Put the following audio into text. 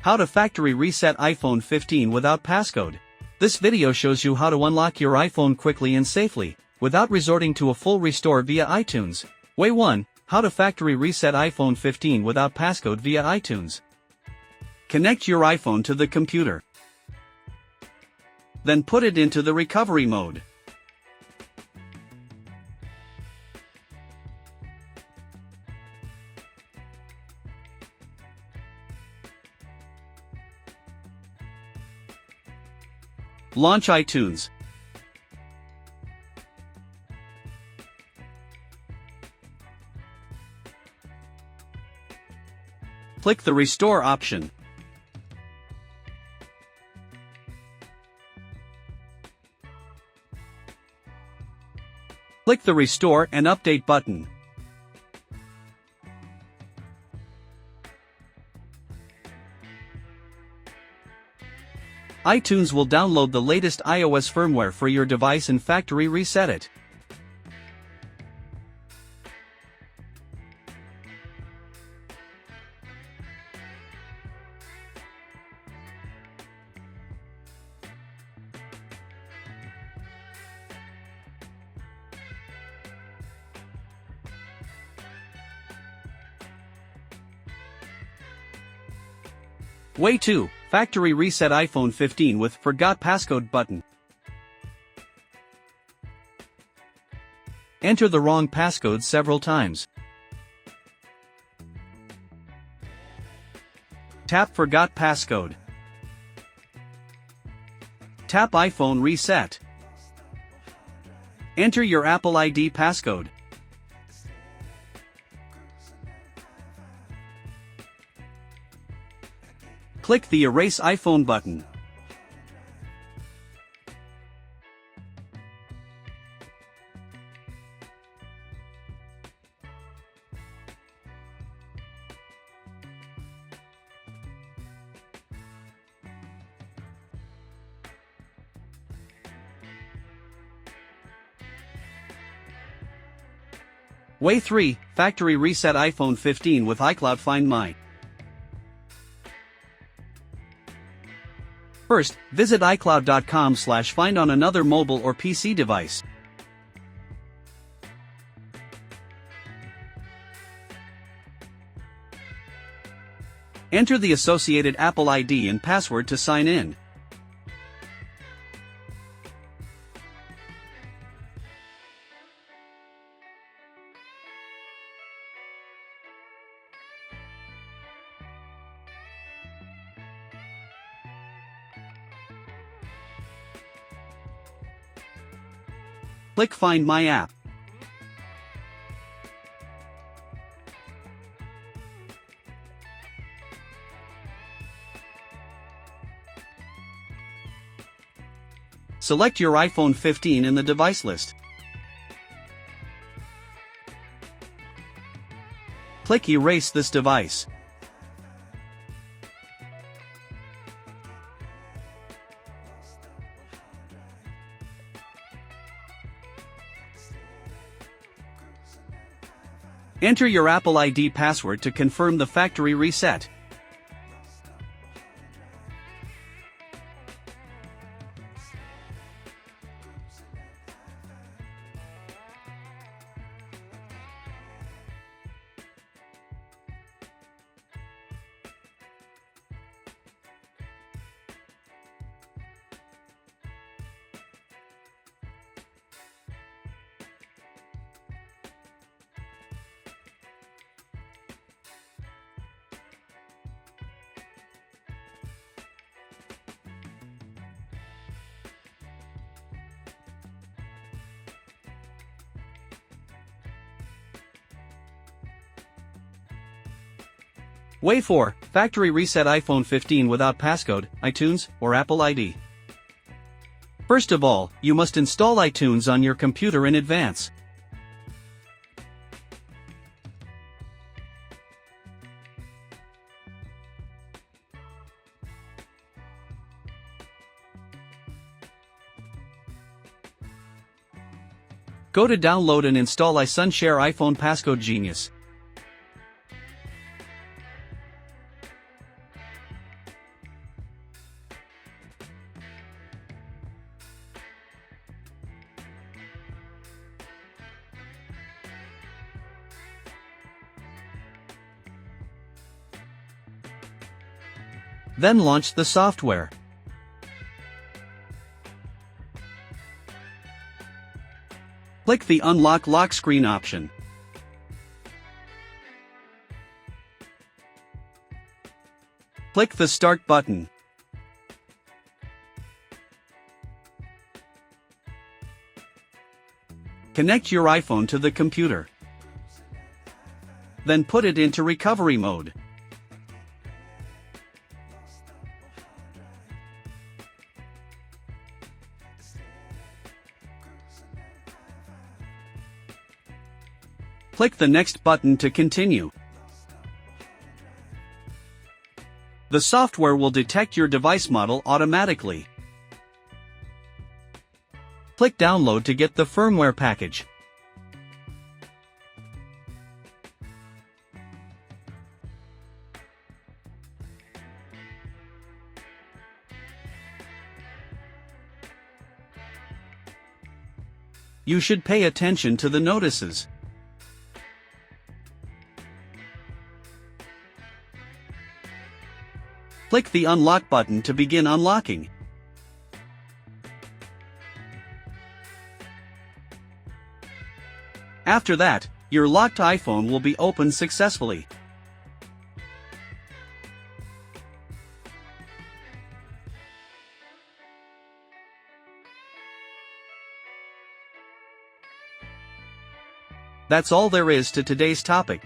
How to factory reset iPhone 15 without passcode. This video shows you how to unlock your iPhone quickly and safely, without resorting to a full restore via iTunes. Way 1. How to factory reset iPhone 15 without passcode via iTunes. Connect your iPhone to the computer. Then put it into the recovery mode. Launch iTunes. Click the Restore option. Click the Restore and Update button. iTunes will download the latest iOS firmware for your device and factory reset it. Way 2. Factory reset iPhone 15 with Forgot Passcode button. Enter the wrong passcode several times. Tap Forgot Passcode. Tap iPhone Reset. Enter your Apple ID passcode. Click the Erase iPhone button. Way 3. Factory reset iPhone 15 with iCloud Find My. First, visit iCloud.com/find on another mobile or PC device. Enter the associated Apple ID and password to sign in. Click Find My App. Select your iPhone 15 in the device list. Click Erase this device. Enter your Apple ID password to confirm the factory reset. Way 4. Factory reset iPhone 15 without passcode, iTunes, or Apple ID. First of all, you must install iTunes on your computer in advance. Go to download and install iSunshare iPhone Passcode Genius. Then launch the software. Click the Unlock Lock Screen option. Click the Start button. Connect your iPhone to the computer. Then put it into recovery mode. Click the Next button to continue. The software will detect your device model automatically. Click Download to get the firmware package. You should pay attention to the notices. Click the Unlock button to begin unlocking. After that, your locked iPhone will be opened successfully. That's all there is to today's topic.